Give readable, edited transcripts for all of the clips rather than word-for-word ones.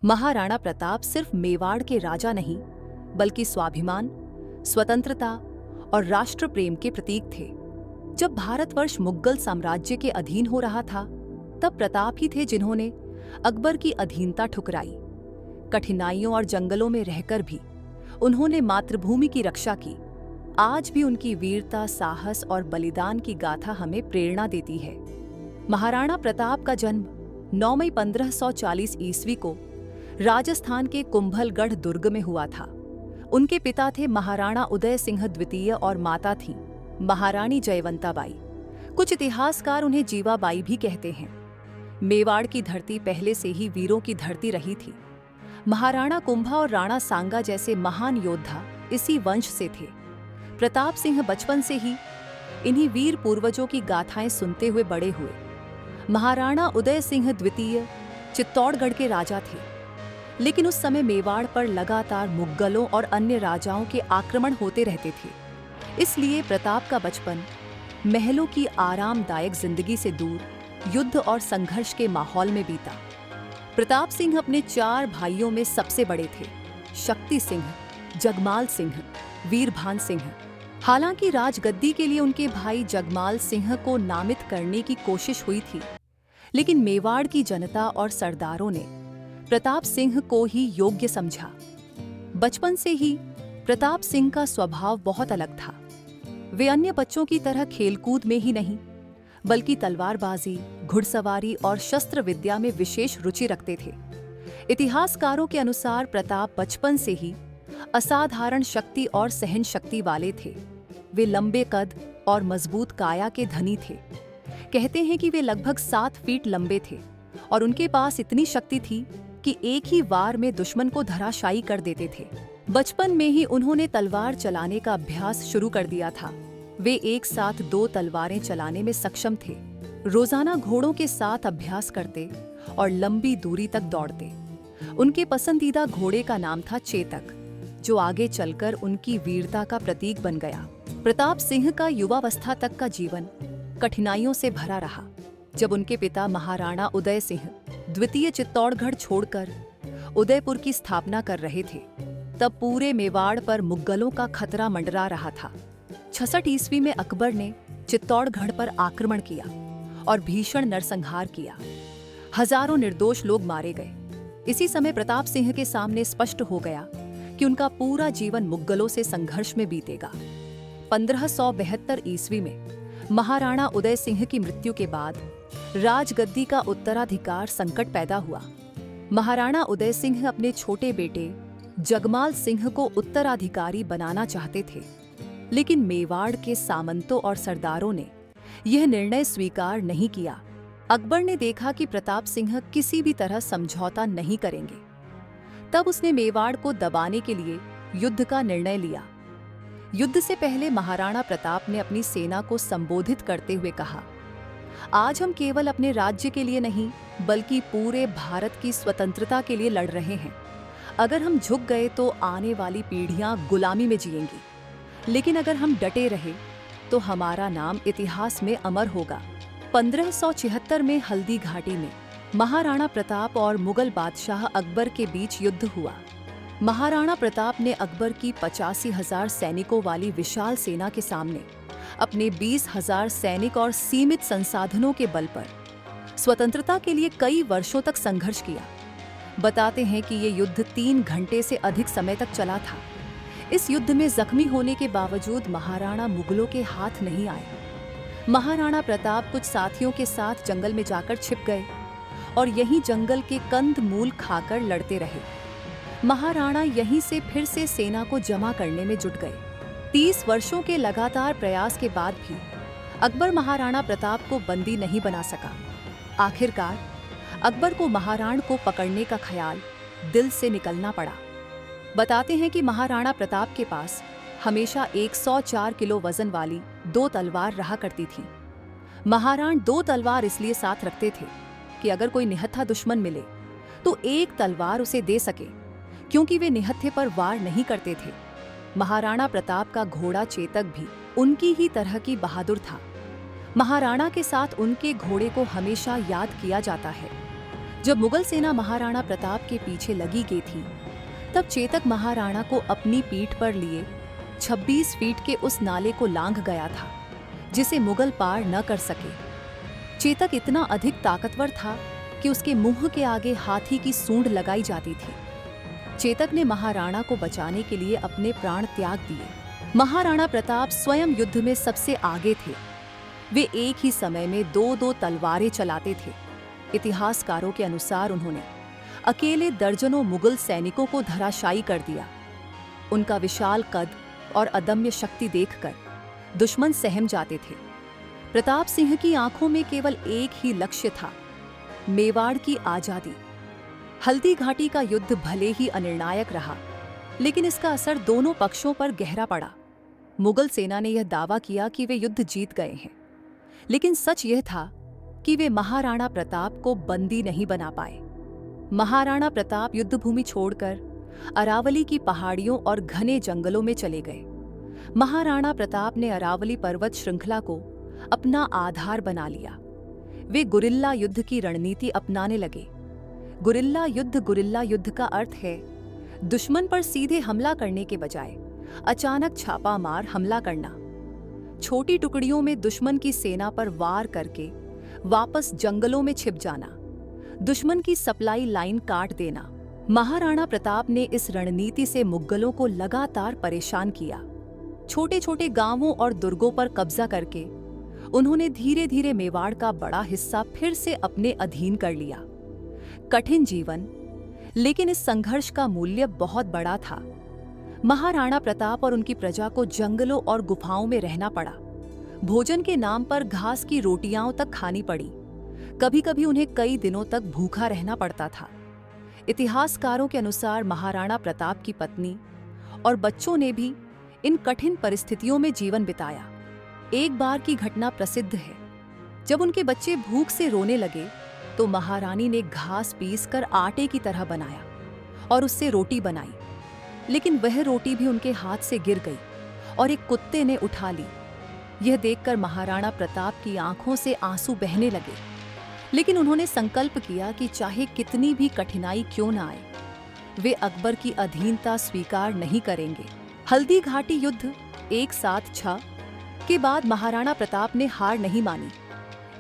महाराणा प्रताप सिर्फ मेवाड़ के राजा नहीं, बल्कि स्वाभिमान, स्वतंत्रता और राष्ट्र प्रेम के प्रतीक थे। जब भारतवर्ष मुगल साम्राज्य के अधीन हो रहा था, तब प्रताप ही थे जिन्होंने अकबर की अधीनता ठुकराई। कठिनाइयों और जंगलों में रहकर भी उन्होंने मातृभूमि की रक्षा की। आज भी उनकी वीरता, साहस और बलिदान की गाथा हमें प्रेरणा देती है। महाराणा प्रताप का जन्म 9 मई 1540 ईस्वी को राजस्थान के कुंभलगढ़ दुर्ग में हुआ था। उनके पिता थे महाराणा उदय सिंह द्वितीय और माता थीं महारानी जयवंताबाई। कुछ इतिहासकार उन्हें जीवाबाई भी कहते हैं। मेवाड़ की धरती पहले से ही वीरों की धरती रही थी। महाराणा कुंभा और राणा सांगा जैसे महान योद्धा इसी वंश से थे। प्रताप सिंह बचपन से ही इन्हीं वीर पूर्वजों की गाथाएं सुनते हुए बड़े हुए। महाराणा उदय सिंह द्वितीय चित्तौड़गढ़ के राजा थे, लेकिन उस समय मेवाड़ पर लगातार मुगलों और अन्य राजाओं के आक्रमण होते रहते थे। इसलिए प्रताप का बचपन महलों की आरामदायक जिंदगी से दूर युद्ध और संघर्ष के माहौल में बीता। प्रताप सिंह अपने 4 भाइयों में सबसे बड़े थे: शक्ति सिंह, जगमाल सिंह, वीरभान सिंह। हालांकि राजगद्दी के लिए उनके भाई जगमाल सिंह को नामित करने की कोशिश हुई थी, लेकिन मेवाड़ की जनता और सरदारों ने प्रताप सिंह को ही योग्य समझा। बचपन से ही प्रताप सिंह का स्वभाव बहुत अलग था। वे अन्य बच्चों की तरह खेलकूद में ही नहीं, बल्कि तलवारबाजी, घुड़सवारी और शस्त्र विद्या में विशेष रुचि रखते थे। इतिहासकारों के अनुसार प्रताप बचपन से ही असाधारण शक्ति और सहन शक्ति वाले थे। वे लंबे कद और मजबूत काया के धनी थे। कहते हैं कि वे लगभग 7 फीट लंबे थे और उनके पास इतनी शक्ति थी कि एक ही वार में दुश्मन को धराशायी कर देते थे। बचपन में ही उन्होंने तलवार चलाने का अभ्यास शुरू कर दिया था। वे एक साथ 2 तलवारें चलाने में सक्षम थे। रोजाना घोड़ों के साथ अभ्यास करते और लंबी दूरी तक दौड़ते। उनके पसंदीदा घोड़े का नाम था चेतक, जो आगे चलकर उनकी वीरता का प्रतीक बन गया। प्रताप सिंह का युवावस्था तक का जीवन कठिनाइयों से भरा रहा। जब उनके पिता महाराणा उदय सिंह द्वितीय चित्तौड़गढ़ छोड़कर उदयपुर की स्थापना कर रहे थे, तब पूरे मेवाड़ पर मुगलों का खतरा मंडरा रहा था। 66 ईस्वी में अकबर ने चित्तौड़गढ़ पर आक्रमण किया और भीषण नरसंहार किया। हजारों निर्दोष लोग मारे गए। इसी समय प्रताप सिंह के सामने स्पष्ट हो गया कि उनका पूरा जीवन मुगलों से संघर्ष में बीतेगा। 1572 ईस्वी में महाराणा उदय सिंह की मृत्यु के बाद राजगद्दी का उत्तराधिकार संकट पैदा हुआ। महाराणा उदय सिंह अपने छोटे बेटे जगमाल सिंह को उत्तराधिकारी बनाना चाहते थे, लेकिन मेवाड़ के सामंतों और सरदारों ने यह निर्णय स्वीकार नहीं किया। अकबर ने देखा कि प्रताप सिंह किसी भी तरह समझौता नहीं करेंगे। तब उसने मेवाड़ को दबाने के लिए युद्ध का निर्णय लिया। युद्ध से पहले महाराणा प्रताप ने अपनी सेना को संबोधित करते हुए कहा, आज हम केवल अपने राज्य के लिए नहीं, बल्कि पूरे भारत की स्वतंत्रता के लिए लड़ रहे हैं। अगर हम झुक गए तो आने वाली पीढ़ियां गुलामी में जिएंगी, लेकिन अगर हम डटे रहे तो हमारा नाम इतिहास में अमर होगा। 1576 में हल्दी घाटी में महाराणा प्रताप और मुगल बादशाह अकबर के बीच युद्ध हुआ। महाराणा प्रताप ने अकबर की 85,000 सैनिकों वाली विशाल सेना के सामने अपने 20,000 सैनिक और सीमित संसाधनों के बल पर स्वतंत्रता के लिए कई वर्षों तक संघर्ष किया। बताते हैं कि ये युद्ध 3 घंटे से अधिक समय तक चला था। इस युद्ध में जख्मी होने के बावजूद महाराणा मुगलों के हाथ नहीं आए। महाराणा प्रताप कुछ साथियों के साथ जंगल में जाकर छिप गए और यहीं जंगल के कंद मूल खाकर लड़ते रहे। महाराणा यहीं से फिर से सेना को जमा करने में जुट गए। 30 वर्षों के लगातार प्रयास के बाद भी अकबर महाराणा प्रताप को बंदी नहीं बना सका। आखिरकार अकबर को महाराणा को पकड़ने का ख्याल दिल से निकलना पड़ा। बताते हैं कि महाराणा प्रताप के पास हमेशा 104 किलो वजन वाली 2 तलवार रहा करती थी। महाराणा 2 तलवार इसलिए साथ रखते थे कि अगर कोई निहत्था दुश्मन मिले तो एक तलवार उसे दे सके, क्योंकि वे निहत्थे पर वार नहीं करते थे। महाराणा प्रताप का घोड़ा चेतक भी उनकी ही तरह की बहादुर था। महाराणा के साथ उनके घोड़े को हमेशा याद किया जाता है। जब मुगल सेना महाराणा प्रताप के पीछे लगी गई थी, तब चेतक महाराणा को अपनी पीठ पर लिए 26 फीट के उस नाले को लांघ गया था जिसे मुगल पार न कर सके। चेतक इतना अधिक ताकतवर था कि उसके मुंह के आगे हाथी की सूंड लगाई जाती थी। चेतक ने महाराणा को बचाने के लिए अपने प्राण त्याग दिए। महाराणा प्रताप स्वयं युद्ध में सबसे आगे थे। वे एक ही समय में दो तलवारें चलाते थे। इतिहासकारों के अनुसार उन्होंने अकेले दर्जनों मुगल सैनिकों को धराशायी कर दिया। उनका विशाल कद और अदम्य शक्ति देखकर दुश्मन सहम जाते थे। प्रताप सिंह की आंखों में केवल एक ही लक्ष्य था, मेवाड़ की आजादी। हल्दी घाटी का युद्ध भले ही अनिर्णायक रहा, लेकिन इसका असर दोनों पक्षों पर गहरा पड़ा। मुगल सेना ने यह दावा किया कि वे युद्ध जीत गए हैं, लेकिन सच यह था कि वे महाराणा प्रताप को बंदी नहीं बना पाए। महाराणा प्रताप युद्धभूमि छोड़कर अरावली की पहाड़ियों और घने जंगलों में चले गए। महाराणा प्रताप ने अरावली पर्वत श्रृंखला को अपना आधार बना लिया। वे गुरिल्ला युद्ध की रणनीति अपनाने लगे। गुरिल्ला युद्ध का अर्थ है दुश्मन पर सीधे हमला करने के बजाय अचानक छापामार हमला करना। छोटी टुकड़ियों में दुश्मन की सेना पर वार करके वापस जंगलों में छिप जाना, दुश्मन की सप्लाई लाइन काट देना। महाराणा प्रताप ने इस रणनीति से मुगलों को लगातार परेशान किया। छोटे छोटे गांवों और दुर्गों पर कब्जा करके उन्होंने धीरे धीरे मेवाड़ का बड़ा हिस्सा फिर से अपने अधीन कर लिया। कठिन जीवन, लेकिन इस संघर्ष का मूल्य बहुत बड़ा था। महाराणा प्रताप और उनकी प्रजा को जंगलों और गुफाओं में रहना पड़ा। भोजन के नाम पर घास की रोटियां तक खानी पड़ी। कभी कभी उन्हें कई दिनों तक भूखा रहना पड़ता था। इतिहासकारों के अनुसार महाराणा प्रताप की पत्नी और बच्चों ने भी इन कठिन परिस्थितियों में जीवन बिताया। एक बार की घटना प्रसिद्ध है। जब उनके बच्चे भूख से रोने लगे तो महारानी ने घास पीसकर आटे की तरह बनाया और उससे रोटी बनाई, लेकिन वह रोटी भी उनके हाथ से गिर गई और एक कुत्ते ने उठा ली। यह देखकर महाराणा प्रताप की आंखों से आंसू बहने लगे, लेकिन उन्होंने संकल्प किया कि चाहे कितनी भी कठिनाई क्यों न आए, वे अकबर की अधीनता स्वीकार नहीं करेंगे। हल्दी घाटी युद्ध 176 के बाद महाराणा प्रताप ने हार नहीं मानी।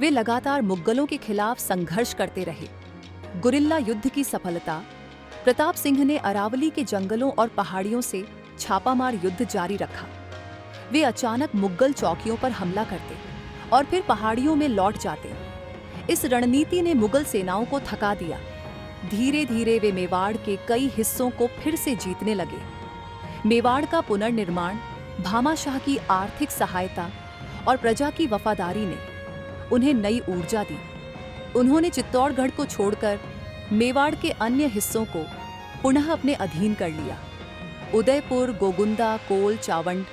वे लगातार मुगलों के खिलाफ संघर्ष करते रहे। गुरिल्ला युद्ध की सफलता, प्रताप सिंह ने अरावली के जंगलों और पहाड़ियों से छापामार युद्ध जारी रखा। वे अचानक मुगल चौकियों पर हमला करते और फिर पहाड़ियों में लौट जाते। इस रणनीति ने मुगल सेनाओं को थका दिया। धीरे धीरे वे मेवाड़ के कई हिस्सों को फिर से जीतने लगे। मेवाड़ का पुनर्निर्माण, भामाशाह की आर्थिक सहायता और प्रजा की वफादारी ने उन्हें नई ऊर्जा दी। उन्होंने चित्तौड़गढ़ को छोड़कर मेवाड़ के अन्य हिस्सों को पुनः अपने अधीन कर लिया। उदयपुर, गोगुंदा, कोल, चावंड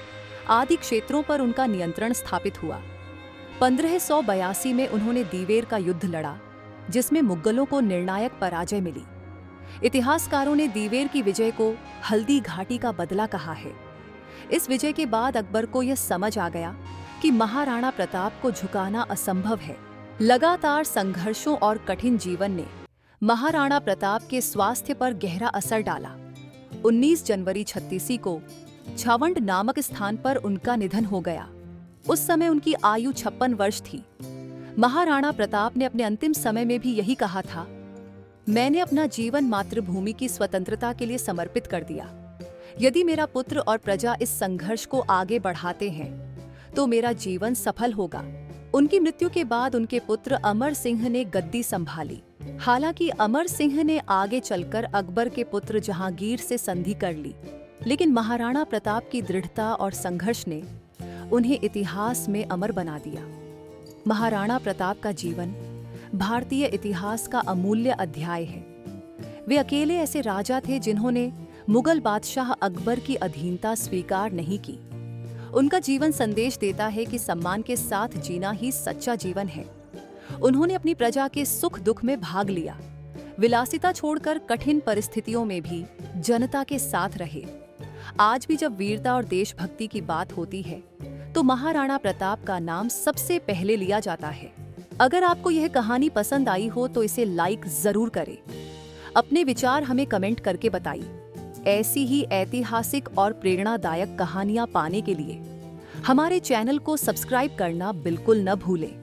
आदि क्षेत्रों पर उनका नियंत्रण स्थापित हुआ। 1582 में उन्होंने दीवेर का युद्ध लड़ा, जिसमें मुगलों को निर्णायक पराजय मिली। इतिहासकारों ने दीवेर की विजय को हल्दी घाटी का बदला कहा है। इस विजय के बाद अकबर को यह समझ आ गया कि महाराणा प्रताप को झुकाना असंभव है। लगातार संघर्षों और कठिन जीवन ने महाराणा प्रताप के स्वास्थ्य पर गहरा असर डाला। 19 जनवरी 36 को छावंड नामक स्थान पर उनका निधन हो गया। उस समय उनकी आयु 56 वर्ष थी। महाराणा प्रताप ने अपने अंतिम समय में भी यही कहा था, मैंने अपना जीवन मातृभूमि की स्वतंत्रता के लिए समर्पित कर दिया। यदि मेरा पुत्र और प्रजा इस संघर्ष को आगे बढ़ाते हैं तो मेरा जीवन सफल होगा। उनकी मृत्यु के बाद उनके पुत्र अमर सिंह ने गद्दी संभाली। हालांकि अमर सिंह ने आगे चलकर अकबर के पुत्र जहांगीर से संधि कर ली, लेकिन महाराणा प्रताप की दृढ़ता और संघर्ष ने उन्हें इतिहास में अमर बना दिया। महाराणा प्रताप का जीवन भारतीय इतिहास का अमूल्य अध्याय है। वे अकेले ऐसे राजा थे जिन्होंने मुगल बादशाह अकबर की अधीनता स्वीकार नहीं की। उनका जीवन संदेश देता है कि सम्मान के साथ जीना ही सच्चा जीवन है। उन्होंने अपनी प्रजा के सुख दुख में भाग लिया, विलासिता छोड़कर कठिन परिस्थितियों में भी जनता के साथ रहे। आज भी जब वीरता और देशभक्ति की बात होती है तो महाराणा प्रताप का नाम सबसे पहले लिया जाता है। अगर आपको यह कहानी पसंद आई हो तो इसे लाइक जरूर करें। अपने विचार हमें कमेंट करके बताइए। ऐसी ही ऐतिहासिक और प्रेरणादायक कहानियां पाने के लिए हमारे चैनल को सब्सक्राइब करना बिल्कुल न भूलें।